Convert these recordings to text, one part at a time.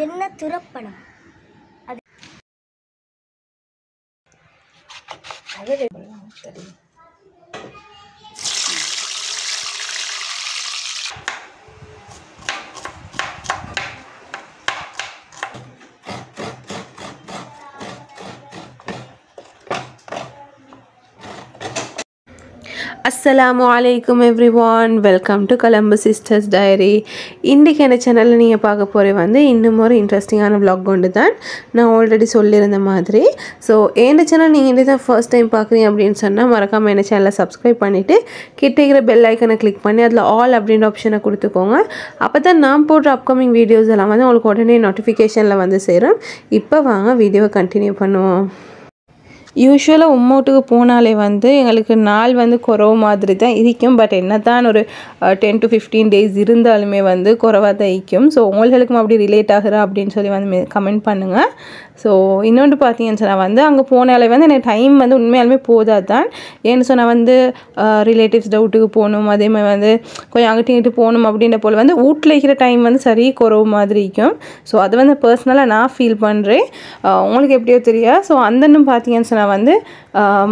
என்ன துரப்பணம்? அது தெரியும். Assalamualaikum everyone, welcome to Columbus Sisters Diary. இன்றைக்கி என்ன சேனலில் நீங்கள் பார்க்க போகிற வந்து இன்னும் ஒரு இன்ட்ரெஸ்டிங்கான vlog கொண்டு தான் நான் ஆல்ரெடி சொல்லியிருந்த மாதிரி. ஸோ என்ன சேனல் நீங்கள் இன்றைக்கி தான் ஃபர்ஸ்ட் டைம் பார்க்குறீங்க அப்படின்னு சொன்னால் மறக்காமல் என்ன சேனலை சப்ஸ்கிரைப் பண்ணிவிட்டு கிட்டேக்கிற பெல் ஐக்கனை கிளிக் பண்ணி அதில் ஆல் அப்படின்ற ஆப்ஷனை கொடுத்துக்கோங்க. அப்போ தான் நான் போடுற அப்கமிங் வீடியோஸ் எல்லாம் வந்து உங்களுக்கு உடனே நோட்டிஃபிகேஷனில் வந்து சேரும். இப்போ வாங்க வீடியோவை கண்டினியூ பண்ணுவோம். யூஸ்வலாக உம்மோட்டுக்கு போனாலே வந்து எங்களுக்கு நாள் வந்து குறவு மாதிரி தான் இருக்கும். பட் என்ன தான் ஒரு 10 to 15 days இருந்தாலுமே வந்து குறவாக தான் இருக்கும். ஸோ உங்களுக்கும் அப்படி ரிலேட் ஆகுறா அப்படின்னு சொல்லி வந்து கமெண்ட் பண்ணுங்கள். ஸோ இன்னொன்று பார்த்தீங்கன்னு சொன்னால் வந்து அங்கே போனாலே வந்து எனக்கு டைம் வந்து உண்மையாலுமே போதாது தான். ஏன்னு சொன்னால் வந்து ரிலேட்டிவ்ஸ் டவுட்டுக்கு போகணும், அதே மாதிரி வந்து கொஞ்சம் அங்கிட்டு இங்கிட்டு போகணும் அப்படின்ற போல் வந்து வீட்டில் இருக்கிற டைம் வந்து சரி குறவு மாதிரி இருக்கும். ஸோ அது வந்து பர்சனலாக நான் ஃபீல் பண்ணுறேன். உங்களுக்கு எப்படியோ தெரியா. ஸோ அந்தன்னு பார்த்தீங்கன்னு சொன்னால் வந்து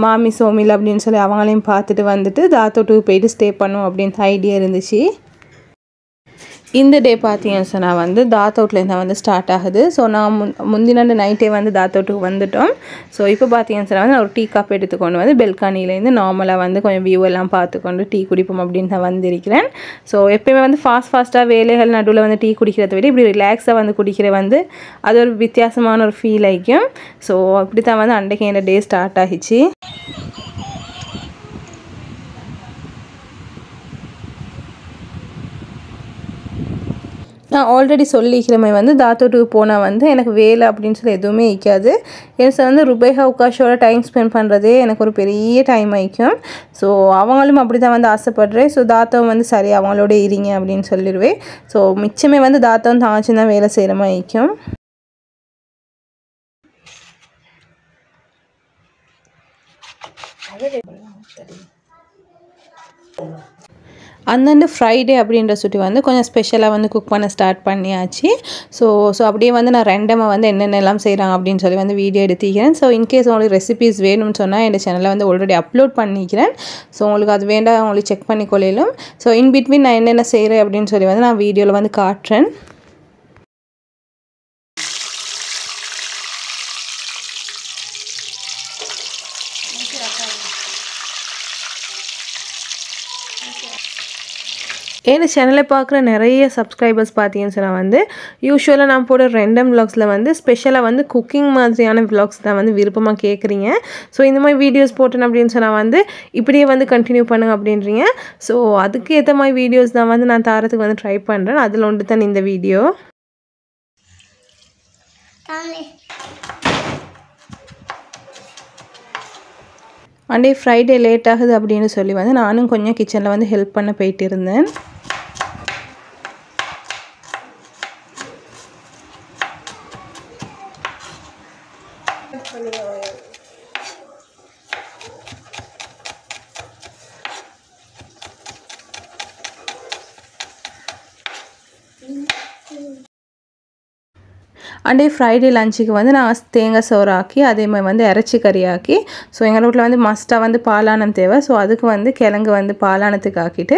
மாமி சோமில் அப்படின்னு சொல்லி அவங்களையும் பார்த்துட்டு வந்துட்டு தாத்தோட்டுக்கு போயிட்டு ஸ்டே பண்ணும் அப்படின்னு ஐடியா இருந்துச்சு. இந்த டே பார்த்தீங்கன்னு சொன்னால் வந்து தாத்தோட்லேருந்து வந்து ஸ்டார்ட் ஆகுது. ஸோ நான் முந்தின நைட்டே வந்து தாத்தோட்டுக்கு வந்துட்டோம். ஸோ இப்போ பார்த்தீங்கன்னு சொன்னால் வந்து நான் ஒரு டீ காப் எடுத்துக்கொண்டு வந்து பெல்கானிலேருந்து நார்மலாக வந்து கொஞ்சம் வியூ எல்லாம் பார்த்துக்கொண்டு டீ குடிப்போம் அப்படின்னு தான் வந்திருக்கிறேன். ஸோ எப்போயுமே வந்து ஃபாஸ்ட்டாக வேலைகள் நடுவில் வந்து டீ குடிக்கிறத விட இப்படி ரிலாக்ஸாக வந்து குடிக்கிற வந்து அது ஒரு வித்தியாசமான ஒரு ஃபீல் ஆகிக்கும். ஸோ அப்படி தான் வந்து அன்றைக்கு என்னோட டே ஸ்டார்ட் ஆகிச்சு. நான் ஆல்ரெடி சொல்லிக்கிறமே வந்து தாத்தோட்டுக்கு போனால் வந்து எனக்கு வேலை அப்படின்னு சொல்லி எதுவுமே இருக்காது. எனக்கு வந்து ருபேஹா உக்காஷோட டைம் ஸ்பெண்ட் பண்ணுறதே எனக்கு ஒரு பெரிய டைம் ஆகிக்கும். ஸோ அவங்களும் அப்படி தான் வந்து ஆசைப்படுறேன். ஸோ தாத்தாவும் வந்து சரி அவங்களோட இருங்க அப்படின்னு சொல்லிடுவேன். ஸோ மிச்சமே வந்து தாத்தாவும் தாச்சும் தான் வேலை செய்கிற மாதிரி இருக்கும். அந்தண்டு ஃப்ரைடே அப்படின்ற சுட்டி வந்து கொஞ்சம் ஸ்பெஷலாக வந்து குக் பண்ண ஸ்டார்ட் பண்ணியாச்சு. ஸோ அப்படியே வந்து நான் ரெண்டமாக வந்து என்னென்னலாம் செய்கிறாங்க அப்படின்னு சொல்லி வந்து வீடியோ எடுத்துக்கிறேன். ஸோ இன்கேஸ் உங்களுக்கு ரெசிபீஸ் வேணும்னு சொன்னால் என் சேனலில் வந்து ஆல்ரெடி அப்லோட் பண்ணிக்கிறேன். ஸோ உங்களுக்கு அது வேண்டாம் உங்களுக்கு செக் பண்ணி கொள்ளையிலும். ஸோ இன் பிட்வீன் நான் என்னென்ன செய்கிறேன் அப்படின்னு சொல்லி வந்து நான் வீடியோவில் வந்து காட்டுறேன். ஏன்னா சேனலை பார்க்குற நிறைய சப்ஸ்கிரைபர்ஸ் பார்த்தீங்கன்னு சொன்னால் வந்து யூஸ்வலாக நான் போடுற ரெண்டம் விலாக்ஸில் வந்து ஸ்பெஷலாக வந்து குக்கிங் மாதிரியான விலாக்ஸ் தான் வந்து விருப்பமாக கேட்குறீங்க. ஸோ இந்த மாதிரி வீடியோஸ் போட்டேன் அப்படின்னு சொன்னால் வந்து இப்படியே வந்து கண்டினியூ பண்ணுங்க அப்படின்றீங்க. ஸோ அதுக்கு ஏற்ற மாதிரி வீடியோஸ் தான் வந்து நான் தாரத்துக்கு வந்து ட்ரை பண்ணுறேன். அதில் ஒன்று தான் இந்த வீடியோ. அண்டே ஃப்ரைடே லேட் ஆகுது அப்படின்னு சொல்லி வந்து நானும் கொஞ்சம் கிச்சனில் வந்து ஹெல்ப் பண்ண போயிட்டு இருந்தேன். அண்டே ஃப்ரைடே லஞ்சுக்கு வந்து நான் தேங்காய் சோறு ஆக்கி அதே மாதிரி வந்து இறைச்சி கறி ஆக்கி. ஸோ எங்கள் வீட்டில் வந்து மஸ்ட்டாக வந்து பாலானம் தேவை. ஸோ அதுக்கு வந்து கிழங்கு வந்து பாலானத்துக்கு ஆக்கிட்டு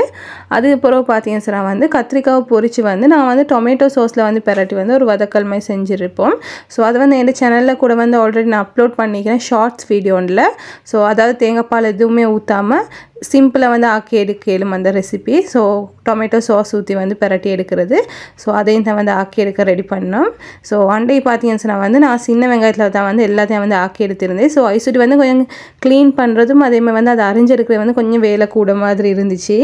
அதுக்கு பிறகு பார்த்தீங்கன்னு சொன்னால் வந்து கத்திரிக்காவை பொரித்து வந்து நான் வந்து டொமேட்டோ சோஸில் வந்து பெரட்டி வந்து ஒரு வதக்கல் மாதிரி செஞ்சுருப்போம். ஸோ அதை வந்து என் சேனலில் கூட வந்து ஆல்ரெடி நான் அப்லோட் பண்ணிக்கிறேன் ஷார்ட்ஸ் வீடியோவில். ஸோ அதாவது தேங்காய் பால் எதுவுமே ஊற்றாமல் சிம்பிளாக வந்து ஆக்கி எடுக்கலும் அந்த ரெசிபி. ஸோ டொமேட்டோ சாஸ் ஊற்றி வந்து பெரட்டி எடுக்கிறது. ஸோ அதையும் தான் வந்து ஆக்கி எடுக்க ரெடி பண்ணோம். ஸோ அண்டை பார்த்தீங்கன்னு சொன்னால் வந்து நான் சின்ன வெங்காயத்தில் தான் வந்து எல்லாத்தையும் வந்து ஆக்கி எடுத்திருந்தேன். ஸோ ஐசுட்டி வந்து கொஞ்சம் க்ளீன் பண்ணுறதும் அதே மாதிரி வந்து அதை அரிஞ்செடுக்கிறது வந்து கொஞ்சம் வேலை கூட மாதிரி இருந்துச்சு.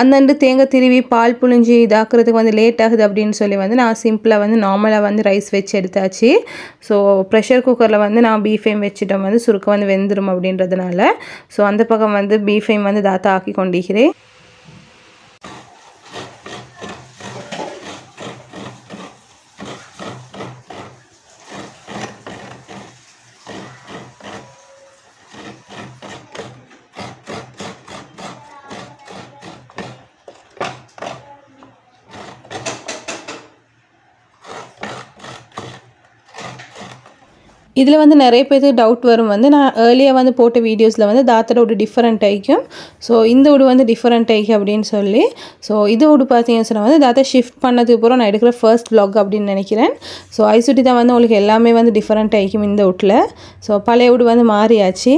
அந்தண்டு தேங்காய் திருவி பால் புழிஞ்சி இதாக்குறதுக்கு வந்து லேட் ஆகுது அப்படின்னு சொல்லி வந்து நான் சிம்பிளாக வந்து நார்மலாக வந்து ரைஸ் வச்சு எடுத்தாச்சு. ஸோ ப்ரெஷர் குக்கரில் வந்து நான் பீஃபைம் வச்சுட்டோம் வந்து சுருக்க வந்து வெந்துடும் அப்படின்றதுனால. ஸோ அந்த பக்கம் வந்து பீஃபைம் வந்து தாத்தா ஆக்கி கொண்டிருக்கிறேன். இதில் வந்து நிறைய பேருக்கு டவுட் வரும் வந்து நான் ஏர்லியாக வந்து போட்ட வீடியோஸில் வந்து தாத்தோட உடு டிஃப்ரெண்ட் ஆகிக்கும். ஸோ இந்த உடு வந்து டிஃப்ரெண்ட் ஆகி அப்படின்னு சொல்லி ஸோ இது உடு பார்த்தீங்கன்னு சொன்னால் வந்து தாத்தா ஷிஃப்ட் பண்ணதுக்கு அப்புறம் நான் எடுக்கிற ஃபர்ஸ்ட் vlog அப்படின்னு நினைக்கிறேன். ஸோ ஐசுட்டி தான் வந்து உங்களுக்கு எல்லாமே வந்து டிஃப்ரெண்ட் ஆகிக்கும் இந்த வீட்டில். ஸோ பழைய உடு வந்து மாறியாச்சு.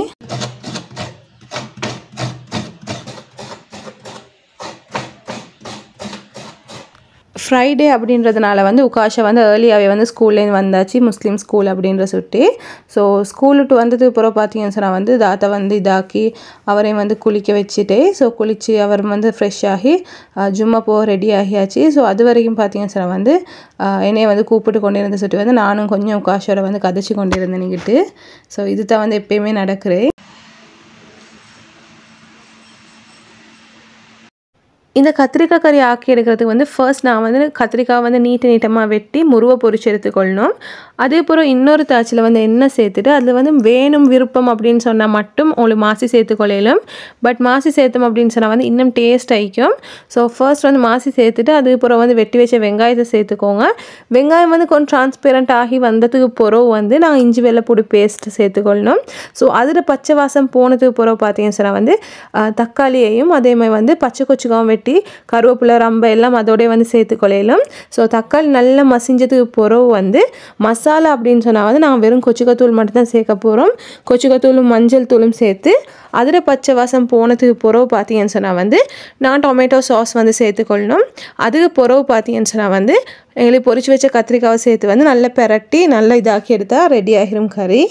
ஃப்ரைடே அப்படின்றதுனால வந்து உகாஷா வந்து ஏர்லியாகவே வந்து ஸ்கூல்லேருந்து வந்தாச்சு, முஸ்லீம் ஸ்கூல் அப்படின்ற சுட்டி. ஸோ ஸ்கூலுக்கு வந்ததுக்கு அப்புறம் பார்த்தீங்கன்னு சொன்னால் வந்து தாத்தா வந்து இதாக்கி அவரையும் வந்து குளிக்க வச்சுட்டே ஸோ குளித்து அவர் வந்து ஃப்ரெஷ் ஆகி ஜும்மா போக ரெடி ஆகியாச்சு. ஸோ அது வரைக்கும் பார்த்தீங்கன்னு சொன்னால் வந்து என்னையை வந்து கூப்பிட்டு கொண்டு இருந்த சுட்டி வந்து நானும் கொஞ்சம் உகாஷோட வந்து கதைச்சி கொண்டு இருந்தேன்னுக்கிட்டு. ஸோ இது தான் வந்து எப்பயுமே நடக்கிறேன். இந்த கத்திரிக்காய் கறி ஆக்கி எடுக்கிறதுக்கு வந்து ஃபர்ஸ்ட் நான் வந்து கத்திரிக்காய் வந்து நீட்டமாக வெட்டி முருவை பொரிச்சு எடுத்துக்கொள்ளணும். அதேபோல் இன்னொரு தாச்சில் வந்து எண்ணெய் சேர்த்துட்டு அதில் வந்து வேணும் விருப்பம் அப்படின்னு சொன்னால் மட்டும் உங்களுக்கு மாசி சேர்த்துக்கொள்ளையிலும். பட் மாசி சேர்த்தோம் அப்படின்னு சொன்னால் வந்து இன்னும் டேஸ்ட் ஆகிக்கும். ஸோ ஃபர்ஸ்ட் வந்து மாசி சேர்த்துட்டு அதுக்கப்புறம் வந்து வெட்டி வச்ச வெங்காயத்தை சேர்த்துக்கோங்க. வெங்காயம் வந்து கொஞ்சம் டிரான்ஸ்பேரண்ட் ஆகி வந்ததுக்கு பிறகு வந்து நான் இஞ்சி வெள்ளைப்பூடி பேஸ்ட் சேர்த்துக்கொள்ளணும். ஸோ அதில் பச்சை வாசம் போனதுக்கு பிறகு பார்த்தீங்கன்னு சொன்னால் வந்து தக்காளியையும் அதே மாதிரி வந்து பச்சை கொச்சுக்காவும் வெட்டி கருவேப்பிலை ரம்பை எல்லாம் அதோடய வந்து சேர்த்துக்கொள்ளையிலும். ஸோ தக்காளி நல்லா மசிஞ்சதுக்கு பிறகு வந்து மசாலா அப்படின்னு சொன்னால் வந்து நாங்கள் வெறும் கொச்சிக்கத்தூள் மட்டும் தான் சேர்க்க போகிறோம். கொச்சிக்கத்தூளும் மஞ்சள் தூளும் சேர்த்து அதில் பச்சை வாசம் போனதுக்கு பிறகு பார்த்தீங்கன்னு சொன்னால் வந்து நான் டொமேட்டோ சாஸ் வந்து சேர்த்துக்கொள்ளணும். அதுக்கு பிறகு பார்த்தீங்கன்னு சொன்னால் வந்து எங்களுக்கு பொரிச்சு வச்ச கத்திரிக்காவை சேர்த்து வந்து நல்லா பெரட்டி நல்லா இதாக்கி எடுத்தால் ரெடி ஆகிரும் கறி.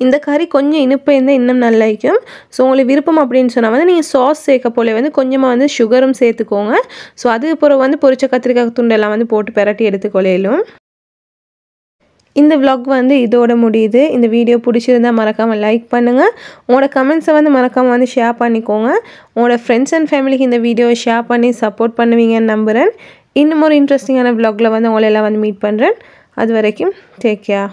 இந்த கறி கொஞ்சம் இனிப்பு இருந்தால் இன்னும் நல்லா இருக்கும். ஸோ உங்களுக்கு விருப்பம் அப்படின்னு சொன்னால் வந்து நீங்கள் சாஸ் சேர்க்க போல வந்து கொஞ்சமாக வந்து சுகரும் சேர்த்துக்கோங்க. ஸோ அதுக்கு பிறகு வந்து பொரிச்ச கத்திரிக்காய் துண்டெல்லாம் வந்து போட்டு பெரட்டி எடுத்துக்கொள்ளையிலும். இந்த vlog வந்து இதோட முடியுது. இந்த வீடியோ பிடிச்சிருந்தால் மறக்காமல் லைக் பண்ணுங்கள். உங்களோட கமெண்ட்ஸை வந்து மறக்காமல் வந்து ஷேர் பண்ணிக்கோங்க. உங்களோட ஃப்ரெண்ட்ஸ் அண்ட் ஃபேமிலிக்கு இந்த வீடியோவை ஷேர் பண்ணி சப்போர்ட் பண்ணுவீங்கன்னு நம்புகிறேன். இன்னும் ஒரு இன்ட்ரெஸ்டிங்கான vlogல வந்து உங்களை எல்லாம் வந்து மீட் பண்ணுறேன். அது வரைக்கும் டேக் கேர்.